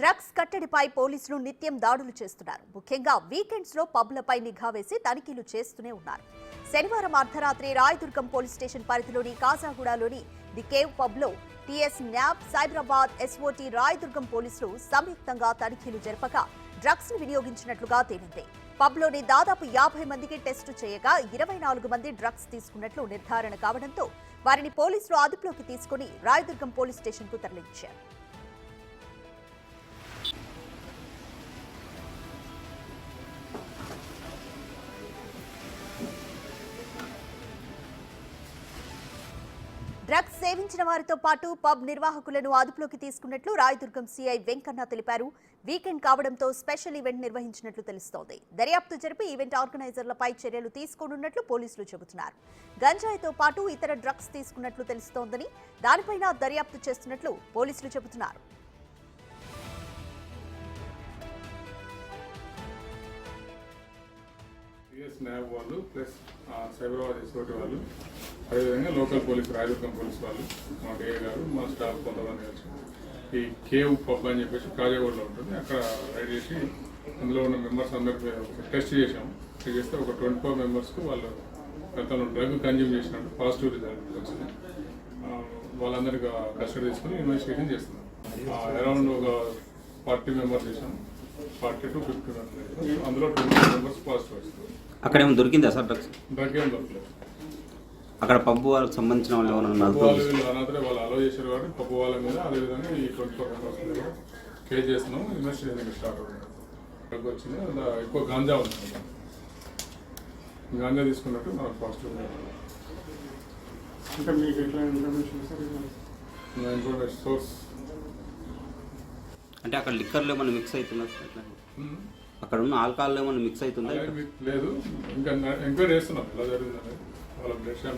Drugs కట్టడిపై పోలీసులు నిత్యం దాడులు చేస్తున్నారు. ముఖ్యంగా వీకెండ్స్ లో పబ్లపై నిఘా వేసి తనిఖీలు చేస్తూనే ఉన్నారు. శనివారం అర్ధరాత్రి రాయదుర్గం పోలీస్ స్టేషన్ పరిధిలోని కాజాగూడలోని ది కేవ్ పబ్ లో TS NAB, Cyberabad SOT, Rayadurgam పోలీసులు సంయుక్తంగా తనిఖీలు జరపగా డ్రగ్స్ ను వినియోగించినట్లుగా తేలింది. పబ్ లోని దాదాపు 50 మందికి టెస్టు చేయగా 24 మంది డ్రగ్స్ తీసుకున్నట్లు నిర్ధారణ కావడంతో వారిని పోలీసులు అదుపులోకి తీసుకుని రాయదుర్గం పోలీస్ స్టేషన్ కు తరలించారు. డ్రగ్స్ సేవించిన వారితో పాటు పబ్ నిర్వాహకులను అదుపులోకి తీసుకున్నట్లు రాయదుర్గం సీఐ వెంకన్న తెలిపారు. వీకెండ్ కావడంతో స్పెషల్ ఈవెంట్ నిర్వహించినట్లు తెలుస్తోంది. దర్యాప్తు జరిపి ఈవెంట్ ఆర్గనైజర్లపై చర్యలు తీసుకోనున్నట్లు పోలీసులు చెబుతున్నారు. గంజాయితో పాటు ఇతర డ్రగ్స్ తీసుకున్నట్లు తెలుస్తోందని, దానిపైన దర్యాప్తు చేస్తున్నట్లు పోలీసులు చెబుతున్నారు. టీఎస్ న్యాబ్ వాళ్ళు ప్లస్ సైబరాబాద్ ఎస్ఓటీ వాళ్ళు, అదేవిధంగా లోకల్ పోలీస్ రాయదుర్గం పోలీస్ వాళ్ళు, మా డిఏ గారు, మా స్టాఫ్ కొంతమంది కలిసి ఈ కేవ్ పబ్ అని చెప్పేసి కాజాగూడలో ఉంటుంది. అక్కడ రైడ్ చేసి అందులో ఉన్న మెంబర్స్ అందరికి టెస్ట్ చేసాము. టెస్ట్ చేస్తే ఒక 24 మెంబర్స్కు వాళ్ళు గతంలో డ్రగ్ కన్జ్యూమ్ చేసినట్టు పాజిటివ్ రిజల్ట్ వచ్చింది. వాళ్ళందరికీ కస్టడీ తీసుకుని ఇన్వెస్టిగేషన్ చేస్తున్నాం. అరౌండ్ ఒక 40 మెంబర్స్ చేసాము. 40 to 50 అందులో 20 మెంబర్స్ పాజిటివ్ వచ్చింది. అక్కడ ఏమైనా దొరికిందా సార్ డ్రగ్స్? డ్రగ్ ఏం దొరకలేదు. అక్కడ పబ్బు వాళ్ళకి సంబంధించిన వాళ్ళు అనంతరం వాళ్ళు అలో చేశారు కాబట్టి పప్పు వాళ్ళ మీద, అదేవిధంగా ఈ 24 మెంబర్స్ మీద కేసు చేస్తున్నాం. ఇన్వెస్టిగేషన్ స్టార్ట్ అవుతుంది. డ్రగ్ వచ్చింది, ఎక్కువ గాంజా ఉంటుంది. గాంజా తీసుకున్నట్టు మనకు పాజిటివ్. ఇంకా మీకు ఎట్లా ఇన్ఫర్మేషన్ ఇన్ఫర్మేషన్ సోర్స్ అంటే అక్కడ లిక్కర్లో ఏమైనా మిక్స్ అవుతుందా? అక్కడ ఉన్న ఆల్కహాల్ ఏమైనా మిక్స్ అవుతుందా? లేదు, ఇంకా ఎంక్వైరీ చేస్తున్నాం ఎలా జరిగిందని. వాళ్ళ బ్లడ్